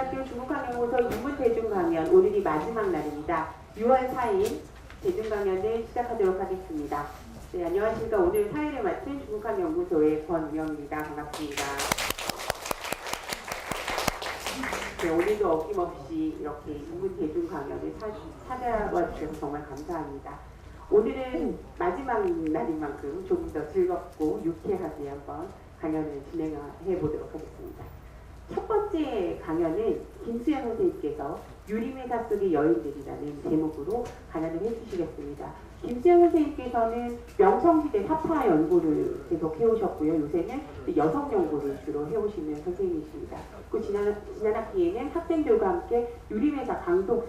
고려대학교 중국학연구소 인문대중 강연 오늘이 마지막 날입니다. 6월 4일 대중 강연을 시작하도록 하겠습니다. 네, 안녕하십니까. 오늘 사회를 맡은 중국학연구소의 권명입니다. 반갑습니다. 네, 오늘도 어김없이 이렇게 인문대중 강연을 찾아와 주셔서 정말 감사합니다. 오늘은 마지막 날인 만큼 조금 더 즐겁고 유쾌하게 한번 강연을 진행해 보도록 하겠습니다. 첫 번째 강연은 김수영 선생님께서 유리메사 속의 여인들이라는 제목으로 강연을 해주시겠습니다. 김수영 선생님께서는 명성지대 사파 연구를 계속 해오셨고요. 요새는 여성 연구를 주로 해오시는 선생님이십니다. 그 지난 학기에는 학생들과 함께 유리메사 강독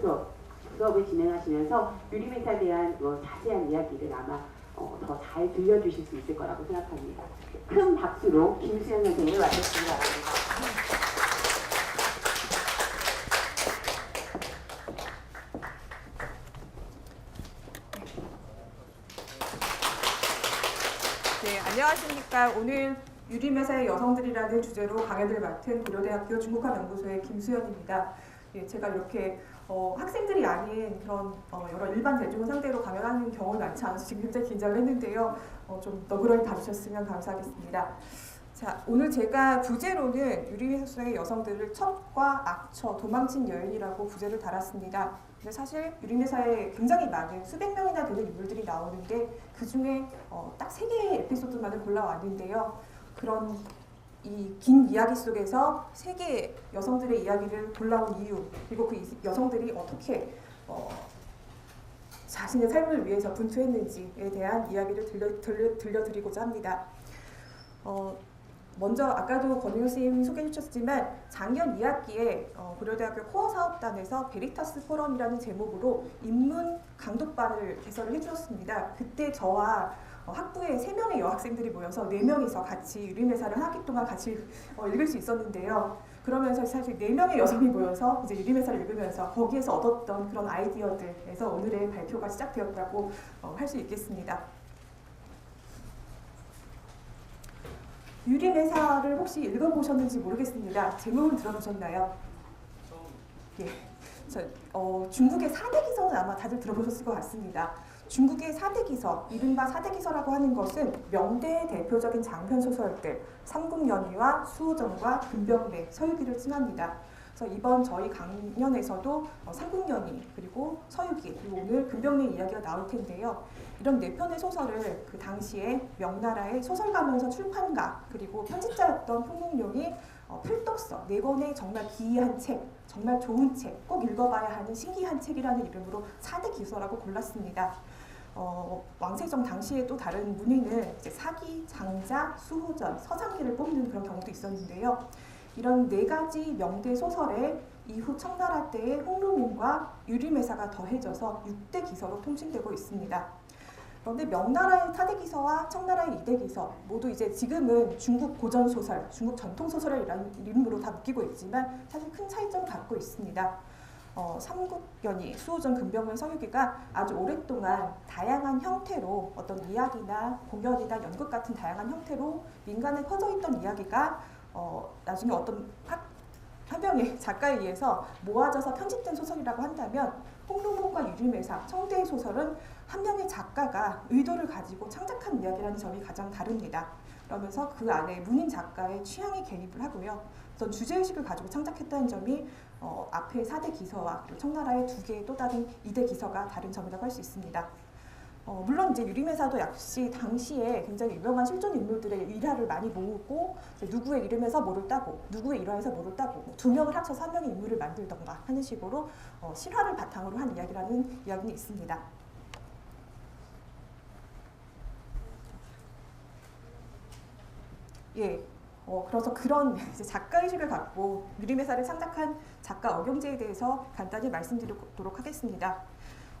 수업을 진행하시면서 유리메사에 대한 자세한 이야기를 아마 더 잘 들려주실 수 있을 거라고 생각합니다. 큰 박수로 김수영 선생님을 맞으시기 바랍니다. 네, 안녕하십니까. 오늘 유리메사의 여성들이라는 주제로 강연을 맡은 고려대학교 중국학연구소의 김수연입니다. 예, 제가 이렇게 학생들이 아닌 그런 여러 일반 대중을 상대로 강연하는 경우는 많지 않아서 지금 굉장히 긴장을 했는데요. 좀 너그러이 봐주셨으면 감사하겠습니다. 자, 오늘 제가 부제로는 유리메사 속의 여성들을 첩과 악처, 도망친 여인이라고 부제를 달았습니다. 근데 사실 유리메사에 굉장히 많은 수백 명이나 되는 인물들이 나오는데 그 중에 딱 3개의 에피소드만을 골라왔는데요. 그런 이 긴 이야기 속에서 3개의 여성들의 이야기를 골라온 이유, 그리고 그 여성들이 어떻게 자신의 삶을 위해서 분투했는지에 대한 이야기를 들려드리고자 합니다. 먼저 아까도 권윤 선생님이 소개해 주셨지만 작년 2학기에 고려대학교 코어 사업단에서 베리타스 포럼이라는 제목으로 인문 강독반을 개설을 해주셨습니다. 그때 저와 학부에 3명의 여학생들이 모여서 4명이서 같이 유리메사를 한 학기 동안 같이 읽을 수 있었는데요. 그러면서 사실 4명의 여성이 모여서 이제 유리메사를 읽으면서 거기에서 얻었던 그런 아이디어들에서 오늘의 발표가 시작되었다고 할 수 있겠습니다. 유리메사를 혹시 읽어보셨는지 모르겠습니다. 제목을 들어보셨나요? 예. 중국의 4대 기서는 아마 다들 들어보셨을 것 같습니다. 중국의 4대 기서, 이른바 4대 기서라고 하는 것은 명대의 대표적인 장편 소설들 삼국연의와 수호전과 금병매, 서유기를 칭합니다. 그래서 이번 저희 강연에서도 삼국연의 그리고 서유기 그리고 오늘 금병매 이야기가 나올 텐데요. 이런 4편의 소설을 그 당시에 명나라의 소설가면서 출판가 그리고 편집자였던 풍문룡이 필독서 4권의 정말 기이한 책, 정말 좋은 책, 꼭 읽어봐야 하는 신기한 책이라는 이름으로 4대 기서라고 골랐습니다. 왕세종 당시에 또 다른 문의는 이제 사기, 장자, 수호전, 서장기를 뽑는 그런 경우도 있었는데요. 이런 4가지 명대 소설에 이후 청나라 때의 홍루문과 유리메사가 더해져서 6대 기서로 통칭되고 있습니다. 그런데 명나라의 4대 기서와 청나라의 2대 기서 모두 이제 지금은 중국 고전 소설, 중국 전통 소설이라는 이름으로 다 묶이고 있지만 사실 큰 차이점을 갖고 있습니다. 삼국연의, 수호전, 금병매, 서유기가 아주 오랫동안 다양한 형태로 어떤 이야기나 공연이나 연극 같은 다양한 형태로 민간에 퍼져 있던 이야기가 나중에 어떤 한 명의 작가에 의해서 모아져서 편집된 소설이라고 한다면 홍루문과 유리메사, 청대의 소설은 한 명의 작가가 의도를 가지고 창작한 이야기라는 점이 가장 다릅니다. 그러면서 그 안에 문인 작가의 취향이 개입을 하고요. 어떤 주제의식을 가지고 창작했다는 점이 앞에 4대 기서와 그리고 청나라의 2개의 또 다른 2대 기서가 다른 점이라고 할 수 있습니다. 물론 이제 유리메사도 역시 당시에 굉장히 유명한 실존 인물들의 일화를 많이 모으고 누구의 이름에서 뭐를 따고 누구의 일화에서 뭐를 따고 2명을 합쳐서 1명의 인물을 만들던가 하는 식으로 실화를 바탕으로 한 이야기라는 이야기는 있습니다. 예, 그래서 그런 이제 작가의식을 갖고 유리메사를 창작한 작가 어경제에 대해서 간단히 말씀드리도록 하겠습니다.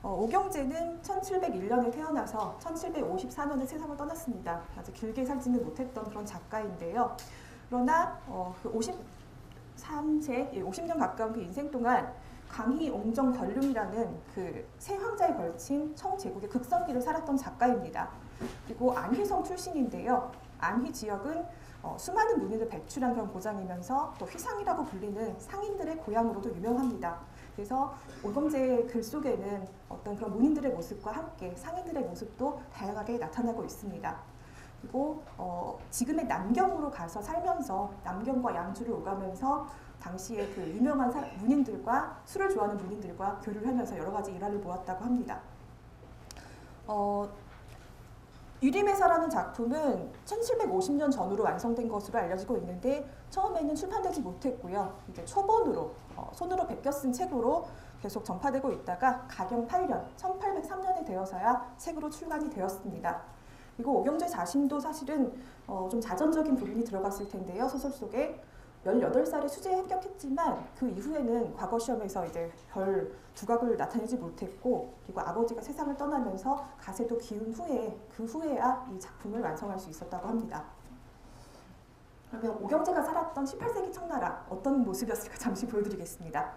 오경제는 1701년에 태어나서 1754년에 세상을 떠났습니다. 아주 길게 살지는 못했던 그런 작가인데요. 그러나 그 53세, 50년 가까운 그 인생 동안 강희, 옹정, 권룡이라는 그 세 황자에 걸친 청제국의 극성기를 살았던 작가입니다. 그리고 안희성 출신인데요. 안희 지역은 수많은 문인을 배출한 그런 고장이면서 또 휘상이라고 불리는 상인들의 고향으로도 유명합니다. 그래서 오경재 글 속에는 어떤 그런 문인들의 모습과 함께 상인들의 모습도 다양하게 나타나고 있습니다. 그리고 지금의 남경으로 가서 살면서 남경과 양주를 오가면서 당시에 그 유명한 문인들과 술을 좋아하는 문인들과 교류를 하면서 여러 가지 일화를 보았다고 합니다. 유림회사라는 작품은 1750년 전후로 완성된 것으로 알려지고 있는데 처음에는 출판되지 못했고요. 이제 초본으로 손으로 베껴 쓴 책으로 계속 전파되고 있다가 가경 8년 1803년에 되어서야 책으로 출간이 되었습니다. 그리고 오경재 자신도 사실은 좀 자전적인 부분이 들어갔을 텐데요. 소설 속에 18살에 수재에 합격했지만 그 이후에는 과거 시험에서 이제 별 두각을 나타내지 못했고 그리고 아버지가 세상을 떠나면서 가세도 기운 후에 그 후에야 이 작품을 완성할 수 있었다고 합니다. 그러면 오경재가 살았던 18세기 청나라 어떤 모습이었을까 잠시 보여드리겠습니다.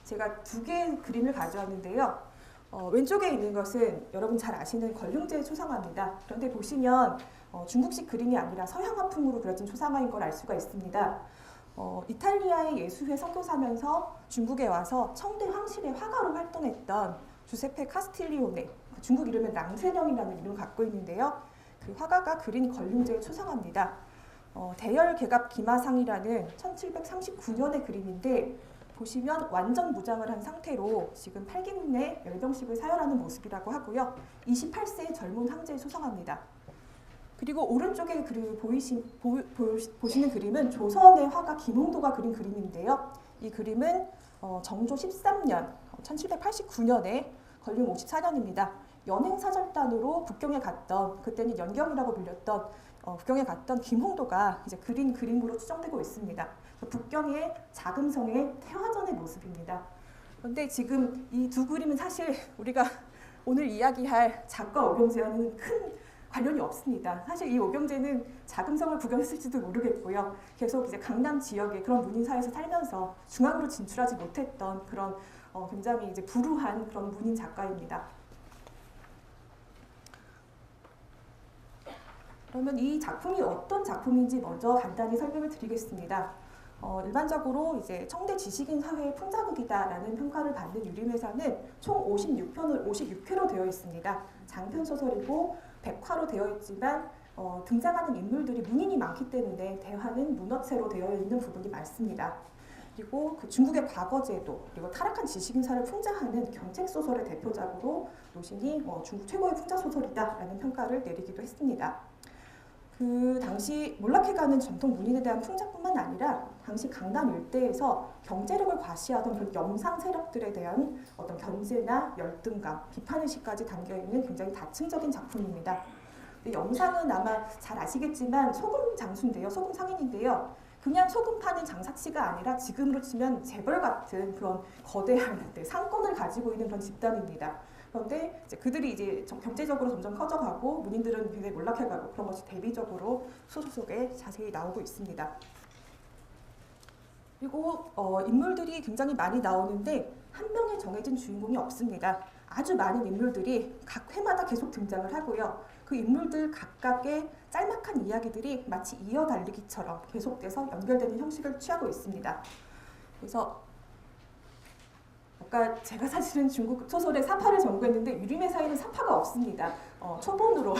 제가 두 개의 그림을 가져왔는데요. 왼쪽에 있는 것은 여러분 잘 아시는 걸륭제의 초상화입니다. 그런데 보시면 중국식 그림이 아니라 서양화풍으로 그려진 초상화인 걸 알 수가 있습니다. 이탈리아의 예수회 선교사면서 중국에 와서 청대 황실의 화가로 활동했던 주세페 카스틸리오네, 중국 이름은 랑세령이라는 이름을 갖고 있는데요. 그 화가가 그린 걸륭제의 초상화입니다. 대열개갑 기마상이라는 1739년의 그림인데 보시면 완전 무장을 한 상태로 지금 팔김내 열병식을 사열하는 모습이라고 하고요. 28세의 젊은 황제의 초상화입니다. 그리고 오른쪽에 보시는 그림은 조선의 화가 김홍도가 그린 그림인데요. 이 그림은 정조 13년, 1789년에 걸륭 54년입니다. 연행사절단으로 북경에 갔던, 그때는 연경이라고 불렸던 북경에 갔던 김홍도가 이제 그린 그림으로 추정되고 있습니다. 북경의 작은 성의 태화전의 모습입니다. 그런데 지금 이 두 그림은 사실 우리가 오늘 이야기할 작가 오경재와는 큰 관련이 없습니다. 사실 이 오경재는 자금성을 구경했을지도 모르겠고요. 계속 이제 강남 지역의 그런 문인 사회에서 살면서 중앙으로 진출하지 못했던 그런 굉장히 이제 불우한 그런 문인 작가입니다. 그러면 이 작품이 어떤 작품인지 먼저 간단히 설명을 드리겠습니다. 일반적으로 이제 청대 지식인 사회의 풍자극이다라는 평가를 받는 유림회사는 총 56회로 되어 있습니다. 장편 소설이고 백화로 되어 있지만 등장하는 인물들이 문인이 많기 때문에 대화는 문어체로 되어 있는 부분이 많습니다. 그리고 그 중국의 과거제도 그리고 타락한 지식인사를 풍자하는 경책소설의 대표작으로 노신이 중국 최고의 풍자소설이다라는 평가를 내리기도 했습니다. 그 당시 몰락해가는 전통 문인에 대한 풍자뿐만 아니라 당시 강남 일대에서 경제력을 과시하던 그런 영상 세력들에 대한 어떤 견제나 열등감, 비판의식까지 담겨있는 굉장히 다층적인 작품입니다. 영상은 아마 잘 아시겠지만 소금 장수인데요. 소금 상인인데요. 그냥 소금 파는 장사치가 아니라 지금으로 치면 재벌 같은 그런 거대한 상권을 가지고 있는 그런 집단입니다. 그런데 이제 그들이 이제 경제적으로 점점 커져가고 문인들은 굉장히 몰락해가고 그런 것이 대비적으로 소설 속에 자세히 나오고 있습니다. 그리고 인물들이 굉장히 많이 나오는데 한 명의 정해진 주인공이 없습니다. 아주 많은 인물들이 각 회마다 계속 등장을 하고요. 그 인물들 각각의 짤막한 이야기들이 마치 이어달리기처럼 계속돼서 연결되는 형식을 취하고 있습니다. 그래서 아까 제가 사실은 중국 소설에 사파를 전공했는데 유림회사에는 사파가 없습니다. 초본으로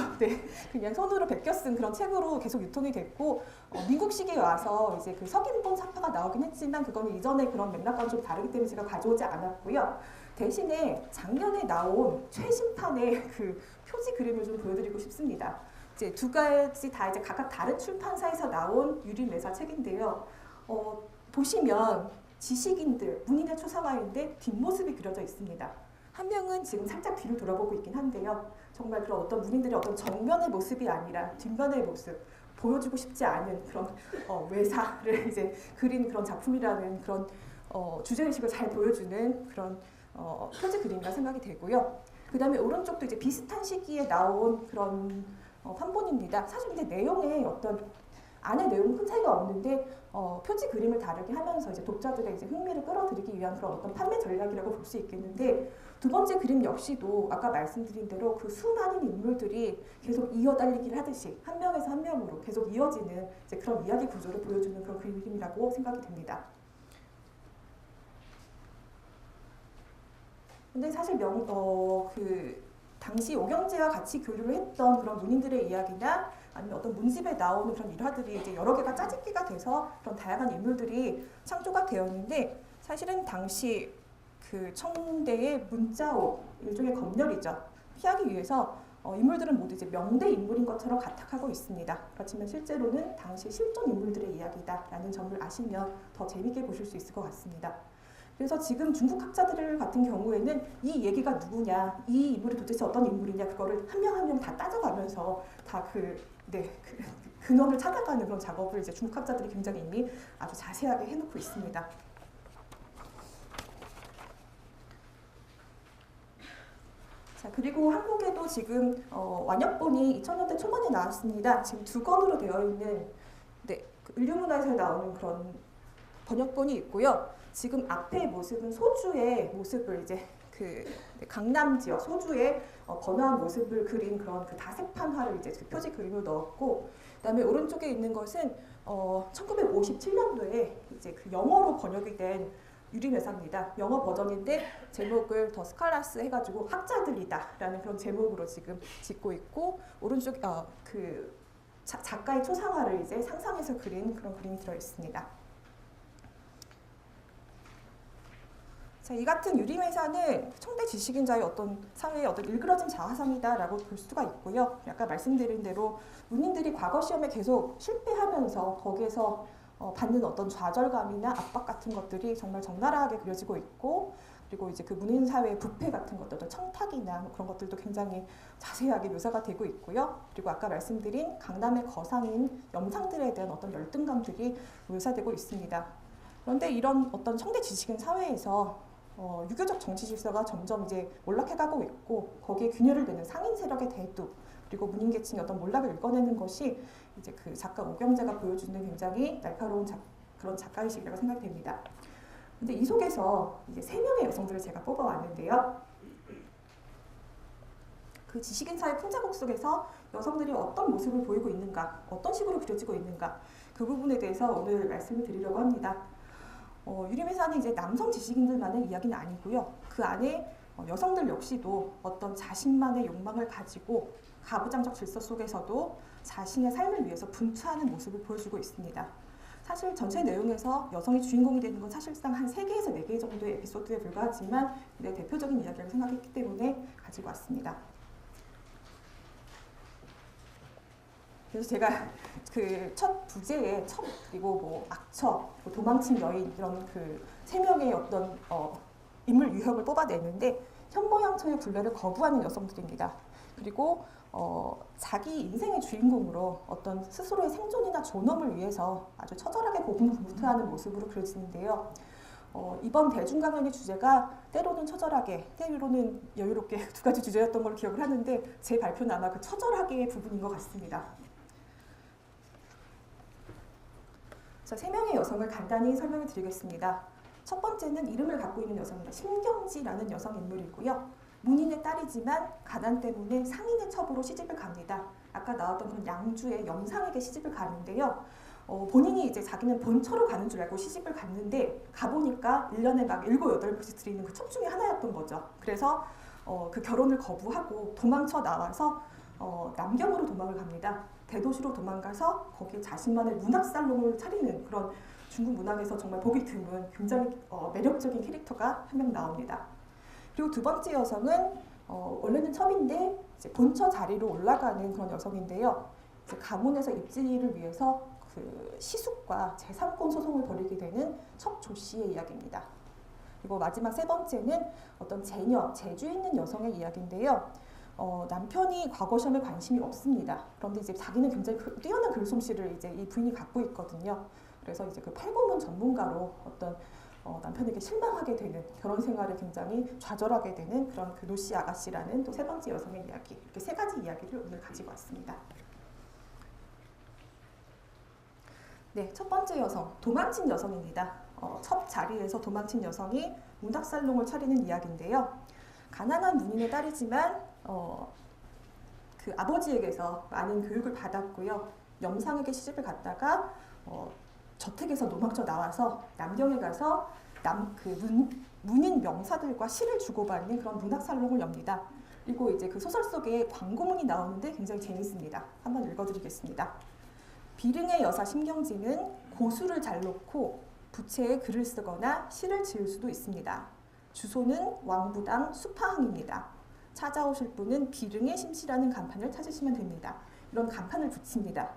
그냥 손으로 베껴 쓴 그런 책으로 계속 유통이 됐고 민국식에 와서 이제 그 석인본 사파가 나오긴 했지만 그거는 이전에 그런 맥락과는 좀 다르기 때문에 제가 가져오지 않았고요. 대신에 작년에 나온 최신판의 그 표지 그림을 좀 보여드리고 싶습니다. 이제 두 가지 다 이제 각각 다른 출판사에서 나온 유림회사 책인데요. 보시면 지식인들, 문인의 초상화인데 뒷모습이 그려져 있습니다. 한 명은 지금 살짝 뒤를 돌아보고 있긴 한데요. 정말 그런 어떤 문인들의 어떤 정면의 모습이 아니라 뒷면의 모습, 보여주고 싶지 않은 그런 외사를 이제 그린 그런 작품이라는 그런 주제의식을 잘 보여주는 그런 표지 그림이라 생각이 되고요. 그 다음에 오른쪽도 이제 비슷한 시기에 나온 그런 판본입니다. 사실 근데 내용에 어떤 안에 내용은 큰 차이가 없는데 표지 그림을 다르게 하면서 이제 독자들의 이제 흥미를 끌어들이기 위한 그런 어떤 판매 전략이라고 볼 수 있겠는데, 두 번째 그림 역시도 아까 말씀드린 대로 그 수많은 인물들이 계속 이어달리기를 하듯이 한 명에서 한 명으로 계속 이어지는 이제 그런 이야기 구조를 보여주는 그런 그림이라고 생각이 됩니다. 근데 사실 당시 오경재와 같이 교류를 했던 그런 문인들의 이야기나 아니면 어떤 문집에 나오는 그런 일화들이 이제 여러 개가 짜집기가 돼서 그런 다양한 인물들이 창조가 되었는데, 사실은 당시 그 청대의 문자호, 일종의 검열이죠. 피하기 위해서 인물들은 모두 이제 명대 인물인 것처럼 가탁하고 있습니다. 그렇지만 실제로는 당시 실존 인물들의 이야기다라는 점을 아시면 더 재밌게 보실 수 있을 것 같습니다. 그래서 지금 중국 학자들 같은 경우에는 이 얘기가 누구냐, 이 인물이 도대체 어떤 인물이냐, 그거를 한 명 한 명 다 따져가면서 다 근원을 찾아가는 그런 작업을 이제 중국 학자들이 굉장히 이미 아주 자세하게 해놓고 있습니다. 자, 그리고 한국에도 지금 완역본이 2000년대 초반에 나왔습니다. 지금 2권으로 되어 있는 그 인류문화에서 나오는 그런 번역본이 있고요. 지금 앞에 모습은 소주의 모습을 이제 강남 지역 소주의 번화한 모습을 그린 그런 그 다색판화를 이제 그 표지 그림으로 넣었고, 그다음에 오른쪽에 있는 것은 1957년도에 이제 그 영어로 번역이 된 유림회사입니다. 영어 버전인데 제목을 더 스칼라스 해가지고 학자들이다라는 그런 제목으로 지금 짓고 있고, 오른쪽 작가의 초상화를 이제 상상해서 그린 그런 그림이 들어 있습니다. 자, 이 같은 유림회사는 청대 지식인자의 어떤 사회의 어떤 일그러진 자화상이다라고 볼 수가 있고요. 아까 말씀드린 대로 문인들이 과거 시험에 계속 실패하면서 거기에서 받는 어떤 좌절감이나 압박 같은 것들이 정말 적나라하게 그려지고 있고, 그리고 이제 그 문인 사회의 부패 같은 것들, 어떤 청탁이나 뭐 그런 것들도 굉장히 자세하게 묘사가 되고 있고요. 그리고 아까 말씀드린 강남의 거상인 염상들에 대한 어떤 열등감들이 묘사되고 있습니다. 그런데 이런 어떤 청대 지식인 사회에서 유교적 정치 질서가 점점 이제 몰락해가고 있고, 거기에 균열을 내는 상인 세력의 대두, 그리고 문인 계층의 어떤 몰락을 읽어내는 것이 이제 그 작가 오경재가 보여주는 굉장히 날카로운 그런 작가의식이라고 생각됩니다. 근데 이 속에서 이제 3명의 여성들을 제가 뽑아왔는데요. 그 지식인사의 풍자곡 속에서 여성들이 어떤 모습을 보이고 있는가, 어떤 식으로 그려지고 있는가, 그 부분에 대해서 오늘 말씀을 드리려고 합니다. 유림회사는 이제 남성 지식인들만의 이야기는 아니고요. 그 안에 여성들 역시도 어떤 자신만의 욕망을 가지고 가부장적 질서 속에서도 자신의 삶을 위해서 분투하는 모습을 보여주고 있습니다. 사실 전체 내용에서 여성이 주인공이 되는 건 사실상 한 3개에서 4개 정도의 에피소드에 불과하지만 대표적인 이야기라고 생각했기 때문에 가지고 왔습니다. 그래서 제가 그 첫 부제에 첩, 그리고 뭐 악처, 그리고 도망친 여인, 이런 그 3명의 어떤 인물 유형을 뽑아내는데, 현모양처의 굴레를 거부하는 여성들입니다. 그리고 자기 인생의 주인공으로 어떤 스스로의 생존이나 존엄을 위해서 아주 처절하게 고군분투하는 모습으로 그려지는데요. 이번 대중강연의 주제가 때로는 처절하게, 때로는 여유롭게 2가지 주제였던 걸 기억을 하는데, 제 발표는 아마 그 처절하게의 부분인 것 같습니다. 자, 3명의 여성을 간단히 설명을 드리겠습니다. 첫 번째는 이름을 갖고 있는 여성입니다. 심경지라는 여성 인물이고요. 문인의 딸이지만 가난 때문에 상인의 첩으로 시집을 갑니다. 아까 나왔던 그런 양주의 염상에게 시집을 가는데요. 본인이 이제 자기는 본처로 가는 줄 알고 시집을 갔는데, 가보니까 1년에 막 7, 8번씩 들이는 그 첩 중에 하나였던 거죠. 그래서 그 결혼을 거부하고 도망쳐 나와서 남경으로 도망을 갑니다. 대도시로 도망가서 거기에 자신만의 문학살롱을 차리는 그런 중국 문학에서 정말 보기 드문 굉장히 매력적인 캐릭터가 한 명 나옵니다. 그리고 2번째 여성은 원래는 첩인데 이제 본처 자리로 올라가는 그런 여성인데요. 이제 가문에서 입지를 위해서 그 시숙과 재산권 소송을 벌이게 되는 첩 조씨의 이야기입니다. 그리고 마지막 3번째는 어떤 재녀, 재주 있는 여성의 이야기인데요. 남편이 과거 시험에 관심이 없습니다. 그런데 이제 자기는 굉장히 뛰어난 글솜씨를 이제 이 부인이 갖고 있거든요. 그래서 이제 그 팔고문 전문가로 어떤 남편에게 실망하게 되는, 결혼 생활을 굉장히 좌절하게 되는 그런 그 노씨 아가씨라는 또 3번째 여성의 이야기, 이렇게 3가지 이야기를 오늘 가지고 왔습니다. 네, 첫 번째 여성, 도망친 여성입니다. 첫 자리에서 도망친 여성이 문학살롱을 차리는 이야기인데요. 가난한 문인의 딸이지만 그 아버지에게서 많은 교육을 받았고요. 염상에게 시집을 갔다가 저택에서 도망쳐 나와서 남경에 가서 문인 명사들과 시를 주고받는 그런 문학살롱을 엽니다. 그리고 이제 그 소설 속에 광고문이 나오는데 굉장히 재밌습니다. 한번 읽어드리겠습니다. 비릉의 여사 심경지는 고수를 잘 놓고 부채에 글을 쓰거나 시를 지을 수도 있습니다. 주소는 왕부당 수파항입니다. 찾아오실 분은 비릉의 심씨라는 간판을 찾으시면 됩니다. 이런 간판을 붙입니다.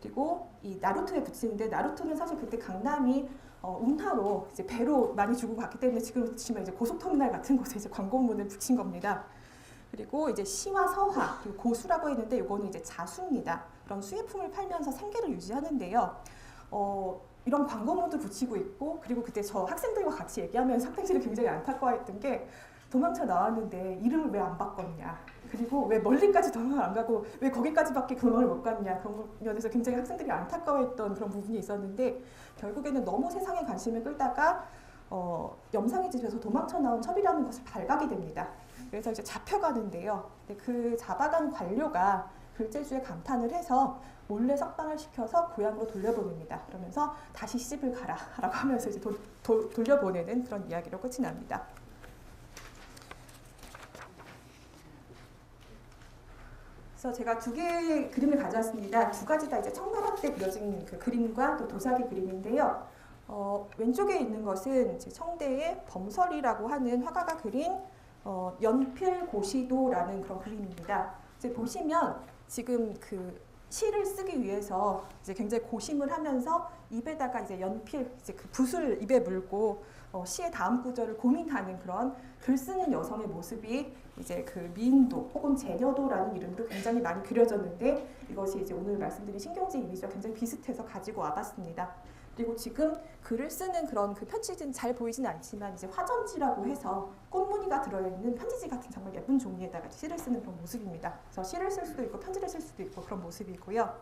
그리고 이 나루토에 붙이는데 나루토는 사실 그때 강남이 운하로 이제 배로 많이 주고 갔기 때문에 지금 보시면 이제 고속터미널 같은 곳에 이제 광고문을 붙인 겁니다. 그리고 이제 시와 서화, 그리고 고수라고 했는데 이거는 이제 자수입니다. 그런 수예품을 팔면서 생계를 유지하는데요. 이런 광고문도 붙이고 있고, 그리고 그때 저 학생들과 같이 얘기하면서 학생들이 굉장히 안타까워했던 게 도망쳐 나왔는데 이름을 왜 안 바꿨냐, 그리고 왜 멀리까지 도망을 안 가고 왜 거기까지밖에 도망을 못 갔냐, 그런 면에서 굉장히 학생들이 안타까워했던 그런 부분이 있었는데 결국에는 너무 세상에 관심을 끌다가 염상의 집에서 도망쳐 나온 첩이라는 것을 발각이 됩니다. 그래서 이제 잡혀가는데요. 그 잡아간 관료가 글재주에 감탄을 해서 몰래 석방을 시켜서 고향으로 돌려보냅니다. 그러면서 다시 시집을 가라 라고 하면서 이제 돌려보내는 그런 이야기로 끝이 납니다. 그래서 제가 두 개의 그림을 가져왔습니다. 두 가지 다 이제 청나라 때 그려진 그 그림과 또 도자기 그림인데요. 왼쪽에 있는 것은 이제 청대의 범설이라고 하는 화가가 그린 연필고시도라는 그런 그림입니다. 이제 보시면 지금 그 시를 쓰기 위해서 이제 굉장히 고심을 하면서 입에다가 이제 연필, 이제 그 붓을 입에 물고 시의 다음 구절을 고민하는 그런 글 쓰는 여성의 모습이 이제 그 미인도 혹은 제녀도라는 이름으로 굉장히 많이 그려졌는데, 이것이 이제 오늘 말씀드린 신경제 이미지와 굉장히 비슷해서 가지고 와봤습니다. 그리고 지금 글을 쓰는 그런 그 편지지는 잘 보이진 않지만 이제 화전지라고 해서 꽃무늬가 들어있는 편지지 같은 정말 예쁜 종이에다가 시를 쓰는 그런 모습입니다. 그래서 시를 쓸 수도 있고 편지를 쓸 수도 있고 그런 모습이고요.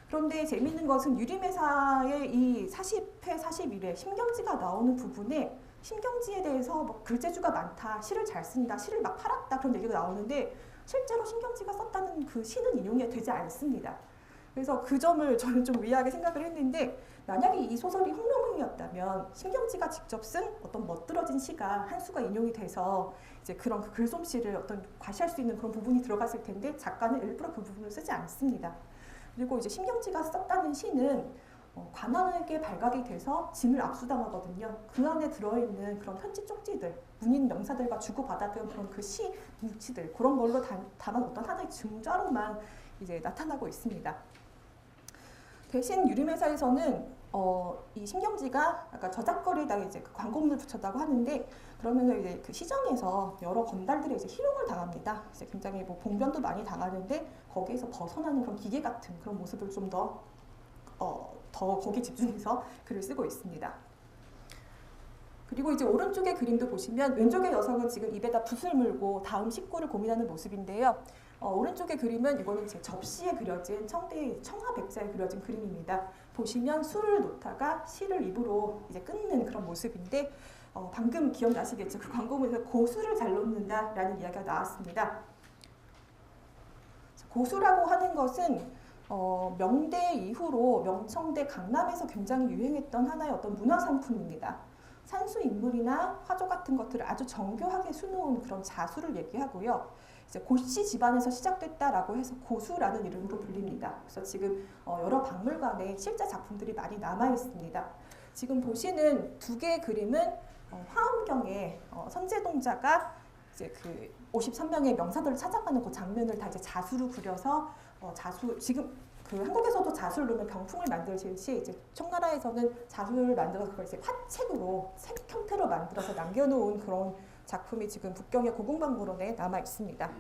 그런데 재미있는 것은 유림회사의 이 40회, 41회 심경지가 나오는 부분에 심경지에 대해서 뭐 글재주가 많다, 시를 잘 쓴다, 시를 막 팔았다 그런 얘기가 나오는데 실제로 심경지가 썼다는 그 시는 인용이 되지 않습니다. 그래서 그 점을 저는 좀 의아하게 생각을 했는데, 만약에 이 소설이 홍명흥이었다면 심경지가 직접 쓴 어떤 멋들어진 시가 한 수가 인용이 돼서 이제 그런 그 글솜씨를 어떤 과시할 수 있는 그런 부분이 들어갔을 텐데 작가는 일부러 그 부분을 쓰지 않습니다. 그리고 이제 심경지가 썼다는 시는 관원에게 발각이 돼서 짐을 압수당하거든요. 그 안에 들어있는 그런 편지 쪽지들, 문인 명사들과 주고받았던 그런 그 시 뭉치들, 그런 걸로 다만 어떤 하나의 증자로만 이제 나타나고 있습니다. 대신 유림회사에서는 이 심경지가 아까 저작거리에다가 이제 그 광고문을 붙였다고 하는데, 그러면서 이제 그 시장에서 여러 건달들의 이제 희롱을 당합니다. 이제 굉장히 뭐 봉변도 많이 당하는데 거기에서 벗어나는 그런 기계 같은 그런 모습을 좀 더 거기 집중해서 글을 쓰고 있습니다. 그리고 이제 오른쪽의 그림도 보시면 왼쪽의 여성은 지금 입에다 붓을 물고 다음 식구를 고민하는 모습인데요. 오른쪽의 그림은 이거는 제 접시에 그려진 청대의 청하백자에 그려진 그림입니다. 보시면 술을 놓다가 시를 입으로 이제 끊는 그런 모습인데, 방금 기억나시겠죠? 그 광고문에서 고수를 잘 놓는다라는 이야기가 나왔습니다. 고수라고 하는 것은 명대 이후로 명청대 강남에서 굉장히 유행했던 하나의 어떤 문화 상품입니다. 산수 인물이나 화조 같은 것들을 아주 정교하게 수놓은 그런 자수를 얘기하고요. 이제 고씨 집안에서 시작됐다라고 해서 고수라는 이름으로 불립니다. 그래서 지금 여러 박물관에 실제 작품들이 많이 남아 있습니다. 지금 보시는 두 개의 그림은 화엄경에 선제동자가 이제 그 53명의 명사들을 찾아가는 그 장면을 다 이제 자수로 그려서 지금 그 한국에서도 자수를 놓으면 병풍을 만들듯이 이제 청나라에서는 자수를 만들어서 그걸 이제 화책으로 색 형태로 만들어서 남겨놓은 그런 작품이 지금 북경의 고궁박물원에 남아 있습니다.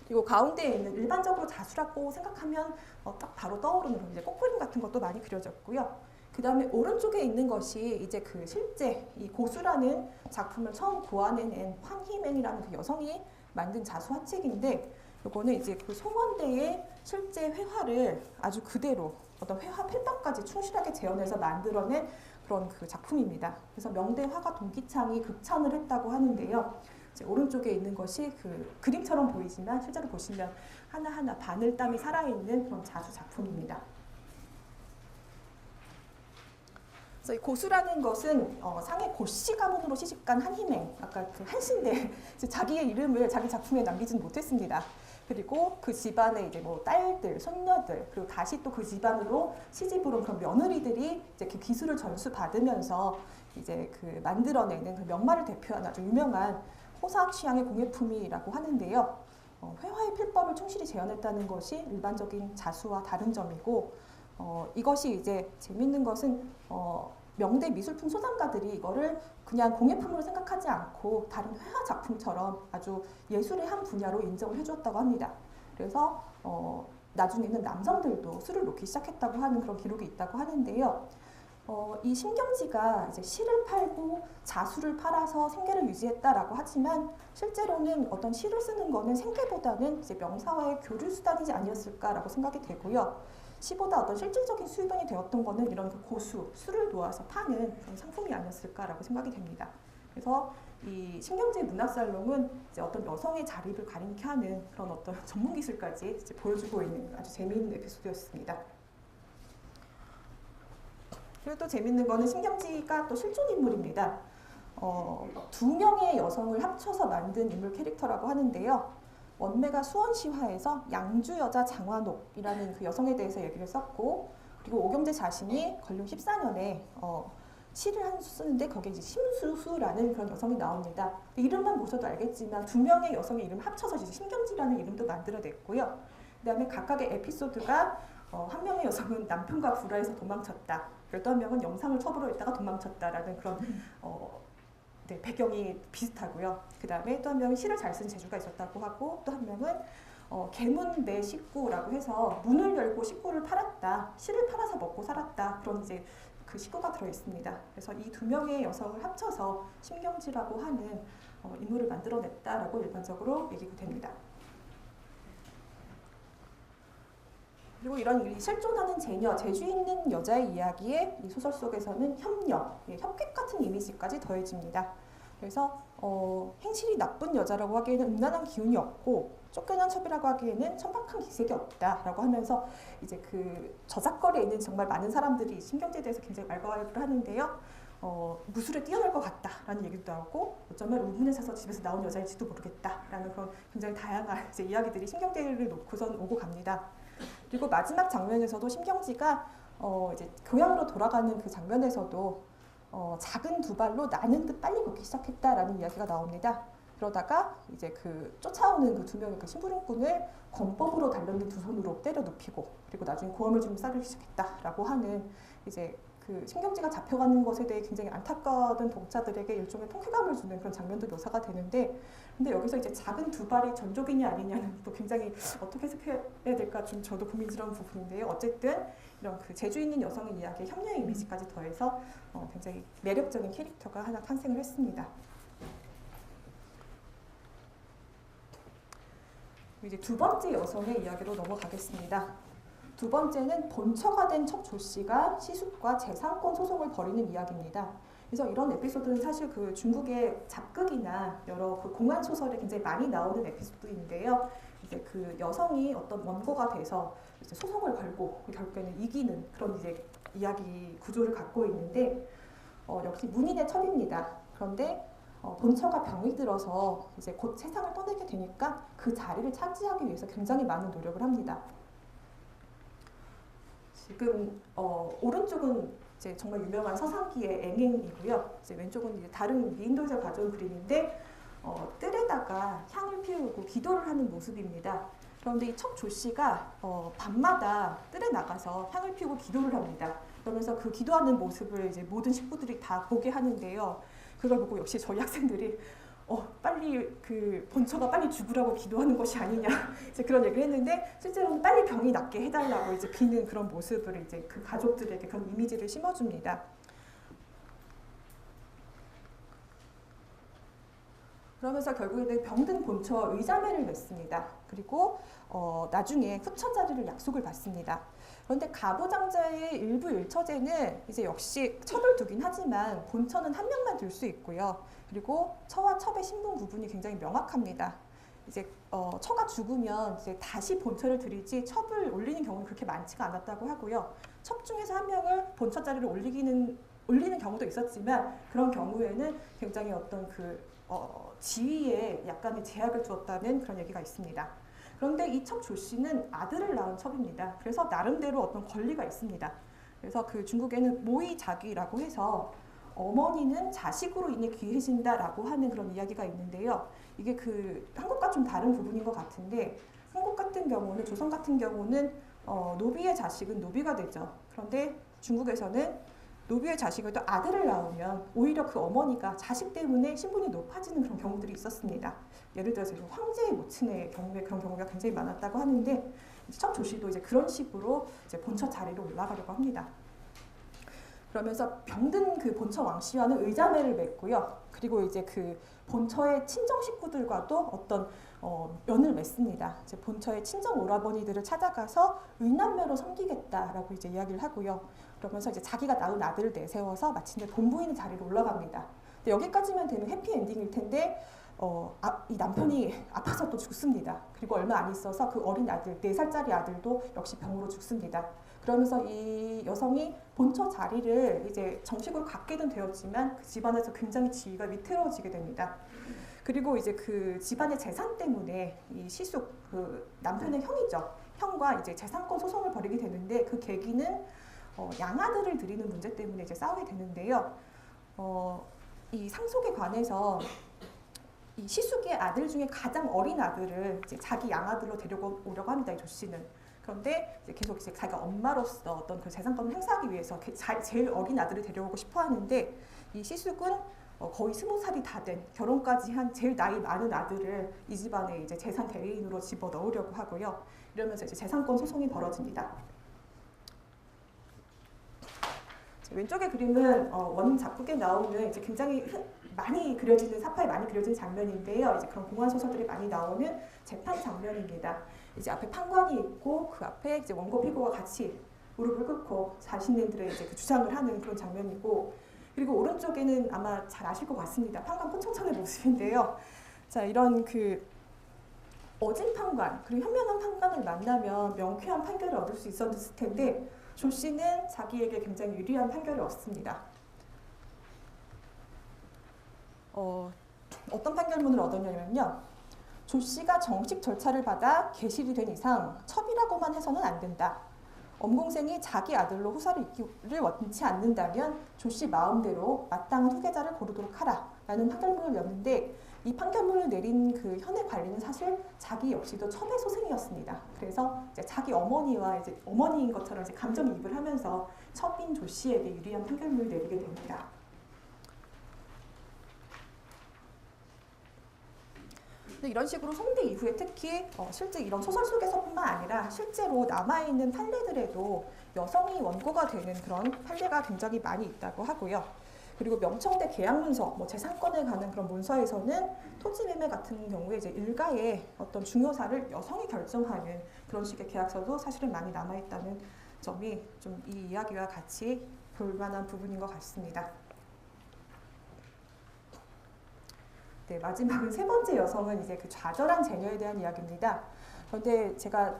그리고 가운데에 있는 일반적으로 자수라고 생각하면 딱 바로 떠오르는 이제 꽃그림 같은 것도 많이 그려졌고요. 그 다음에 오른쪽에 있는 것이 이제 그 실제 이 고수라는 작품을 처음 고안해낸 환희맹이라는 그 여성이 만든 자수 화책인데, 요거는 이제 그 송원대의 실제 회화를 아주 그대로 어떤 회화 필법까지 충실하게 재현해서 만들어낸 그런 그 작품입니다. 그래서 명대 화가 동기창이 극찬을 했다고 하는데요. 이제 오른쪽에 있는 것이 그 그림처럼 보이지만 실제로 보시면 하나하나 바늘땀이 살아있는 그런 자수 작품입니다. 그래서 이 고수라는 것은 상해 고씨 가문으로 시집간 한희맹, 아까 그 한신데 자기의 이름을 자기 작품에 남기지는 못했습니다. 그리고 그 집안의 이제 뭐 딸들, 손녀들, 그리고 다시 또 그 집안으로 시집으로 온 그런 며느리들이 이제 그 기술을 전수받으면서 이제 그 만들어내는 그 명마를 대표하는 아주 유명한 호사 취향의 공예품이라고 하는데요. 회화의 필법을 충실히 재현했다는 것이 일반적인 자수와 다른 점이고, 이것이 이제 재밌는 것은 명대 미술품 소장가들이 이거를 그냥 공예품으로 생각하지 않고 다른 회화 작품처럼 아주 예술의 한 분야로 인정을 해주었다고 합니다. 그래서 나중에는 남성들도 술을 놓기 시작했다고 하는 그런 기록이 있다고 하는데요. 이 신경지가 이제 시를 팔고 자수를 팔아서 생계를 유지했다라고 하지만 실제로는 어떤 시를 쓰는 거는 생계보다는 이제 명사와의 교류 수단이지 아니었을까라고 생각이 되고요. 시보다 어떤 실질적인 수입원이 되었던 거는 이런 그 고수, 술을 놓아서 파는 그런 상품이 아니었을까라고 생각이 됩니다. 그래서 이 신경지 문학살롱은 이제 어떤 여성의 자립을 가리게 하는 그런 어떤 전문 기술까지 이제 보여주고 있는 아주 재미있는 에피소드였습니다. 그리고 또 재밌는 거는 신경지가 또 실존 인물입니다. 두 명의 여성을 합쳐서 만든 인물 캐릭터라고 하는데요. 원매가 수원시화에서 양주 여자 장화녹이라는 그 여성에 대해서 얘기를 썼고, 그리고 오경재 자신이 건륜 14년에 시를 한 수 쓰는데 거기에 이제 심수수라는 그런 여성이 나옵니다. 이름만 보셔도 알겠지만 두 명의 여성의 이름 합쳐서 이제 신경지라는 이름도 만들어냈고요. 그다음에 각각의 에피소드가 한 명의 여성은 남편과 불화해서 도망쳤다. 또 한 명은 영상을 첩으로 했다가 도망쳤다라는 그런 네, 배경이 비슷하고요. 그 다음에 또 한 명은 시를 잘 쓴 재주가 있었다고 하고, 또 한 명은 개문 내 식구라고 해서 문을 열고 식구를 팔았다, 시를 팔아서 먹고 살았다, 그런 이제 그 식구가 들어 있습니다. 그래서 이 두 명의 여성을 합쳐서 신경지라고 하는 인물을 만들어냈다라고 일반적으로 얘기가 됩니다. 그리고 이런 실존하는 제녀, 재주 있는 여자의 이야기에 이 소설 속에서는 협력, 협객 같은 이미지까지 더해집니다. 그래서 행실이 나쁜 여자라고 하기에는 음란한 기운이 없고, 쫓겨난 첩이라고 하기에는 천박한 기색이 없다라고 하면서 이제 그 저작거리에 있는 정말 많은 사람들이 신경제에 대해서 굉장히 말발을 하는데요. 무술에 뛰어날 것 같다라는 얘기도 나오고, 어쩌면 우문에 사서 집에서 나온 여자일지도 모르겠다라는 그런 굉장히 다양한 이제 이야기들이 신경제를 놓고선 오고 갑니다. 그리고 마지막 장면에서도 신경지가 이제 교양으로 돌아가는 그 장면에서도 작은 두 발로 나는 듯 빨리 걷기 시작했다라는 이야기가 나옵니다. 그러다가 이제 그 쫓아오는 그 두 명의 그 심부름꾼을 권법으로 달렸는 두 손으로 때려 눕히고, 그리고 나중에 고함을 좀 싸르기 시작했다라고 하는 이제 그 신경지가 잡혀가는 것에 대해 굉장히 안타까운 독자들에게 일종의 통쾌감을 주는 그런 장면도 묘사가 되는데, 근데 여기서 이제 작은 두 발이 전족이냐 아니냐는 또 굉장히 어떻게 해석해야 될까 좀 저도 고민스러운 부분인데요. 어쨌든 이런 그 재주 있는 여성의 이야기에 협녀의 이미지까지 더해서 굉장히 매력적인 캐릭터가 하나 탄생을 했습니다. 이제 두 번째 여성의 이야기로 넘어가겠습니다. 두 번째는 본처가 된 척 조씨가 시숫과 재산권 소송을 벌이는 이야기입니다. 그래서 이런 에피소드는 사실 그 중국의 잡극이나 여러 그 공안 소설에 굉장히 많이 나오는 에피소드인데요. 이제 그 여성이 어떤 원고가 돼서 이제 소송을 걸고 결국에는 이기는 그런 이제 이야기 구조를 갖고 있는데, 역시 문인의 첩입니다. 그런데 본처가 병이 들어서 이제 곧 세상을 떠나게 되니까 그 자리를 차지하기 위해서 굉장히 많은 노력을 합니다. 지금 오른쪽은 이제 정말 유명한 서상기의 앵앵이고요. 이제 왼쪽은 이제 다른 미인도에서 가져온 그림인데 뜰에다가 향을 피우고 기도를 하는 모습입니다. 그런데 이 척 조씨가 밤마다 뜰에 나가서 향을 피우고 기도를 합니다. 그러면서 그 기도하는 모습을 이제 모든 식구들이 다 보게 하는데요. 그걸 보고 역시 저희 학생들이 빨리 그 본처가 빨리 죽으라고 기도하는 것이 아니냐 이제 그런 얘기를 했는데, 실제로는 빨리 병이 낫게 해달라고 이제 비는 그런 모습을 이제 그 가족들에게 그런 이미지를 심어줍니다. 그러면서 결국에는 병든 본처와 의자매를 맺습니다. 그리고 나중에 후처 자리를 약속을 받습니다. 그런데 가부장자의 일부 일처제는 이제 역시 첩을 두긴 하지만 본처는 한 명만 둘 수 있고요. 그리고 처와 첩의 신분 구분이 굉장히 명확합니다. 이제 처가 죽으면 이제 다시 본처를 들이지 첩을 올리는 경우는 그렇게 많지가 않았다고 하고요. 첩 중에서 한 명을 본처 자리를 올리는 경우도 있었지만 그런 경우에는 굉장히 어떤 지위에 약간의 제약을 두었다는 그런 얘기가 있습니다. 그런데 이 첩 조씨는 아들을 낳은 첩입니다. 그래서 나름대로 어떤 권리가 있습니다. 그래서 그 중국에는 모이자귀라고 해서 어머니는 자식으로 인해 귀해진다라고 하는 그런 이야기가 있는데요. 이게 한국과 좀 다른 부분인 것 같은데 한국 같은 경우는 조선 같은 경우는 노비의 자식은 노비가 되죠. 그런데 중국에서는 노비의 자식에도 아들을 낳으면 오히려 그 어머니가 자식 때문에 신분이 높아지는 그런 경우들이 있었습니다. 예를 들어서 황제의 모친의 경우에 그런 경우가 굉장히 많았다고 하는데 첩 조씨도 이제 그런 식으로 이제 본처 자리로 올라가려고 합니다. 그러면서 병든 그 본처 왕씨와는 의자매를 맺고요. 그리고 이제 그 본처의 친정 식구들과도 어떤 연을 맺습니다. 이제 본처의 친정 오라버니들을 찾아가서 의남매로 섬기겠다라고 이제 이야기를 하고요. 그러면서 이제 자기가 낳은 아들을 내세워서 마침내 본부인의 자리로 올라갑니다. 근데 여기까지만 되면 해피엔딩일 텐데 이 남편이 아파서 또 죽습니다. 그리고 얼마 안 있어서 그 어린 아들, 4살짜리 아들도 역시 병으로 죽습니다. 그러면서 이 여성이 본처 자리를 이제 정식으로 갖게는 되었지만 그 집안에서 굉장히 지위가 위태로워지게 됩니다. 그리고 이제 그 집안의 재산 때문에 이 시숙, 그 남편의 형이죠. 형과 이제 재산권 소송을 벌이게 되는데 그 계기는 양아들을 드리는 문제 때문에 이제 싸우게 되는데요. 이 상속에 관해서 이 시숙의 아들 중에 가장 어린 아들을 이제 자기 양아들로 데려오려고 합니다. 이 조 씨는. 그런데 이제 계속 이제 자기가 엄마로서 어떤 그 재산권을 행사하기 위해서 제일 어린 아들을 데려오고 싶어 하는데 이 시숙은 거의 20살이 다 된 결혼까지 한 제일 나이 많은 아들을 이 집안에 이제 재산 대리인으로 집어 넣으려고 하고요. 이러면서 이제 재산권 소송이 벌어집니다. 왼쪽의 그림은 원 작품에 나오는 이제 굉장히 많이 그려지는 사파에 많이 그려진 장면인데요. 이제 그런 공안 소설들이 많이 나오는 재판 장면입니다. 이제 앞에 판관이 있고 그 앞에 이제 원고 피고가 같이 무릎을 꿇고 자신들의 이제 그 주장을 하는 그런 장면이고, 그리고 오른쪽에는 아마 잘 아실 것 같습니다. 판관 포청천의 모습인데요. 자, 이런 그 어진 판관 그리고 현명한 판관을 만나면 명쾌한 판결을 얻을 수 있었을 텐데 조 씨는 자기에게 굉장히 유리한 판결을 얻습니다. 어떤 판결문을 얻었냐면요. 조 씨가 정식 절차를 받아 계실이 된 이상 첩이라고만 해서는 안 된다. 엄공생이 자기 아들로 후사를 잇기를 원치 않는다면 조 씨 마음대로 마땅한 후계자를 고르도록 하라 라는 판결문을 냈는데 이 판결문을 내린 그 현의 관리는 사실 자기 역시도 첩의 소생이었습니다. 그래서 이제 자기 어머니와 이제 어머니인 것처럼 이제 감정이입을 하면서 첩인 조 씨에게 유리한 판결문을 내리게 됩니다. 이런 식으로 송대 이후에 특히 실제 이런 소설 속에서뿐만 아니라 실제로 남아있는 판례들에도 여성이 원고가 되는 그런 판례가 굉장히 많이 있다고 하고요. 그리고 명청대 계약문서, 재산권에 관한 그런 문서에서는 토지 매매 같은 경우에 이제 일가의 어떤 중요사를 여성이 결정하는 그런 식의 계약서도 사실은 많이 남아있다는 점이 좀 이 이야기와 같이 볼 만한 부분인 것 같습니다. 네, 마지막은 세 번째 여성은 이제 그 좌절한 제녀에 대한 이야기입니다. 그런데 제가